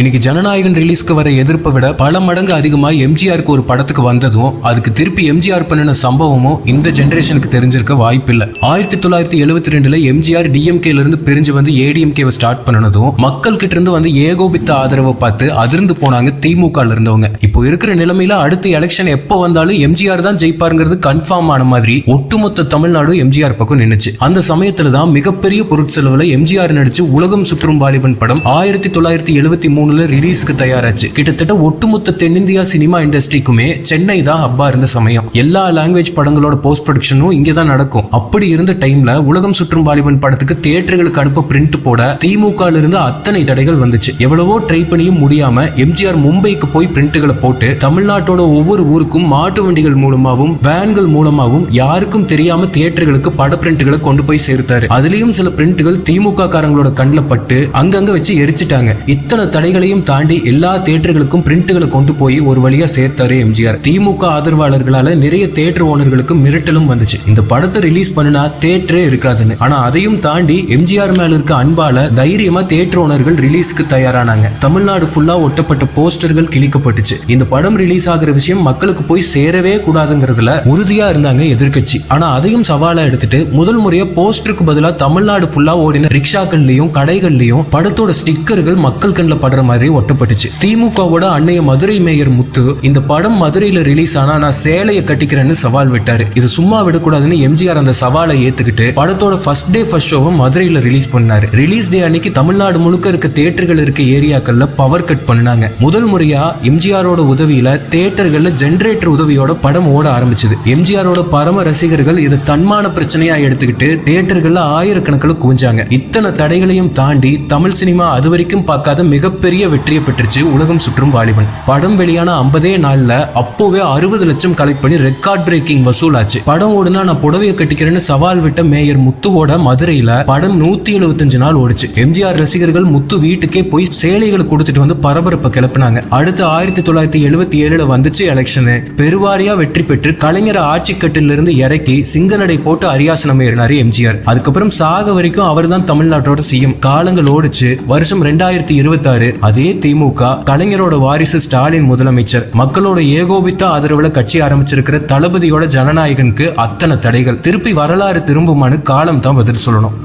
இன்னைக்கு ஜனநாயகன் ரிலீஸ்க்கு வர எதிர்ப்பை விட பல மடங்கு அதிகமா எம்ஜிஆருக்கு ஒரு படத்துக்கு வந்ததும் அதுக்கு திருப்பி எம்ஜிஆர் பண்ணின சம்பவமும் இந்த ஜெனரேஷனுக்கு தெரிஞ்சிருக்க வாய்ப்பில்லை. 1972 எம்ஜிஆர் டிஎம்கேல இருந்து பிரிஞ்சு வந்து ஏடிஎம்கேவை ஸ்டார்ட் பண்ணனதும் மக்கள் கிட்ட இருந்து வந்து ஏகோபித்த ஆதரவை பார்த்து அதிர்ந்து போனாங்க திமுக இருந்தவங்க. இப்போ இருக்கிற நிலைமையில அடுத்த எலெக்ஷன் எப்போ வந்தாலும் எம்ஜிஆர் தான் ஜெயிப்பாருங்கிறது கன்ஃபார்ம் ஆன மாதிரி ஒட்டுமொத்த தமிழ்நாடு எம்ஜிஆர் பக்கம் நின்னுச்சு. அந்த சமயத்துல தான் மிகப்பெரிய பொருட்செலவுல எம்ஜிஆர் நடிச்சு உலகம் சுற்றும் வாலிபன் படம் 1973 ரிலீஸ்க்கு தயாராச்சு. கிட்டத்தட்ட ஒட்டுமொத்த தென்னிந்தியா சினிமா இண்டஸ்ட்ரிக்குமே சென்னை தான் ஹப்பா இருந்த சமயம். எல்லா லாங்குவேஜ் படங்களோட போஸ்ட் ப்ரொடக்ஷனும் இங்க தான் நடக்கும். அப்படி இருந்த டைம்ல உலகம் சுற்றும் வாலிபன் படத்துக்கு தியேட்டர்களுக்கு அனுப்ப பிரிண்ட் போட திமுக இருந்து அத்தனை தடைகள் வந்துச்சு. எவ்வளவோ ட்ரை பண்ணியும் முடியாம எம்ஜிஆர் மும்பைக்கு போய் பிரிண்ட்களை போட்டு தமிழ்நாட்டோட ஒவ்வொரு ஊருக்கும் மாட்டு வண்டிகள் மூலமாகவும் வேன்கள் மூலமாகவும் யாருக்கும் தெரியாம தியேட்டர்களுக்கு பட பிரிண்ட்களை கொண்டு போய் சேர்த்தாரு. அதுலயும் சில பிரிண்ட்கள் திமுக காரங்களோட கண்ணில் பட்டு அங்கங்க வச்சு எரிச்சிட்டாங்க. இத்தனை தடைகளையும் தாண்டி எல்லா தியேட்டர்களுக்கும் பிரிண்ட்களை கொண்டு போய் ஒரு வழியா சேர்த்தாரு எம்ஜிஆர். திமுக ஆதரவாளர்களால நிறைய தியேட்டர் ஓனர்களுக்கு மிரட்டலும் வந்துச்சு, இந்த படத்தை ரிலீஸ் பண்ணினா தியேட்டரே இருக்காதுன்னு. ஆனா அதையும் தாண்டி எம்ஜிஆர் மேல இருக்க அன்பால தைரியமா தியேட்டர் ஓனர்கள் ரிலீஸ்க்கு தயாரானாங்க. தமிழ்நாடு ஃபுல்லா ஒட்டப்பட்ட போஸ்டர்கள் கிழிக்கப்பட்டுச்சு. இந்த படம் ரிலீஸ் ஆகிற விஷயம் மக்களுக்கு போய் சேரவே கூடாதுங்கிறதுல உறுதியா இருந்தாங்க எதிர்கட்சி. ஆனா அதையும் சவாலா எடுத்துட்டு முதல் முறையா போஸ்டருக்கு பதிலா தமிழ்நாடு ஃபுல்லா ஓடின ரிக்ஷாக்கள்லயும் கடைகள்லயும் படத்தோட ஸ்டிக்கர்கள் மக்கள் கண்ணில் படுற மாதிரி ஒட்டப்பட்டுச்சு. திமுகவோட அன்னைய மதுரை மேயர் முத்து இந்த படம் மதுரையில ரிலீஸ் ஆனா நான் சேலையை கட்டிக்கிறேன்னு சவால் விட்டாரு. இது சும்மா விடக்கூடாதுன்னு எம்ஜிஆர் அந்த சவாலை ஏத்துக்கிட்டு படத்தோட ஃபர்ஸ்ட் டே ஃபர்ஸ்ட் ஷோவை மதுரையில ரிலீஸ் பண்ணாரு. ரிலீஸ் டே அன்னைக்கு தமிழ்நாடு முழுக்க இருக்க தியேட்டர்கள் இருக்க ஏரியாக்கள்ல பவர் கட் பண்ணாங்க. முதல் முறையா எம்ஜிஆரோட உதவியில தியேட்டர்கள்ல ஜெனரேட்டர் உதவியோட படம் ஓட ஆரம்பிச்சது. எம்ஜிஆரோட பரம ரசிகர்கள் இதை தன்மான பிரச்சனையா எடுத்துக்கிட்டு தியேட்டர்கள்ல ஆயிரக்கணக்கில் குவிஞ்சாங்க. இத்தனை தடைகளையும் தாண்டி தமிழ் சினிமா அது வரைக்கும் பார்க்காத மிகப்பெரிய வெற்றியை பெற்றுச்சு உலகம் சுற்றும் வாலிபன். படம் வெளியான 50 நாள்ல அப்போவே 60 லட்சம் கலெக்ட் பண்ணி ரெக்கார்ட் பிரேக்கிங் வசூல் ஆச்சு. படம் ஓடுனா நான் புடவையை கட்டிக்கிறேன்னு சவால் விட்ட மேயர் முத்துவோட மதுரையில படம் 175 நாள் ஓடிச்சு. எம்ஜிஆர் ரசிகர்கள் முத்து வீட்டுக்கே போய் சேலைகளை கொடுத்துட்டு வந்து பரபரப்பை கிளப்பினாங்க. அடுத்து 1977 வந்துச்சு எலெக்ஷனு. பெருவாரியா வெற்றி பெற்று கலைஞர் ஆட்சி கட்டில இருந்து இறக்கி சிங்கநடை போட்டு அரியாசனம் ஏறினாரு எம்ஜிஆர். அதுக்கப்புறம் சாக வரைக்கும் அவர் தான் தமிழ்நாட்டோட சிஎம். காலங்கள் ஓடிச்சு. வருஷம் 2026 அதே திமுக கலைஞரோட வாரிசு ஸ்டாலின் முதலமைச்சர். மக்களோட ஏகோபித்த ஆதரவுல கட்சி ஆரம்பிச்சிருக்கிற தளபதியோட ஜனநாயகனுக்கு அத்தனை தடைகள். திருப்பி வரலாறு திரும்புமான்னு காலம் தான் பதில் சொல்லணும்.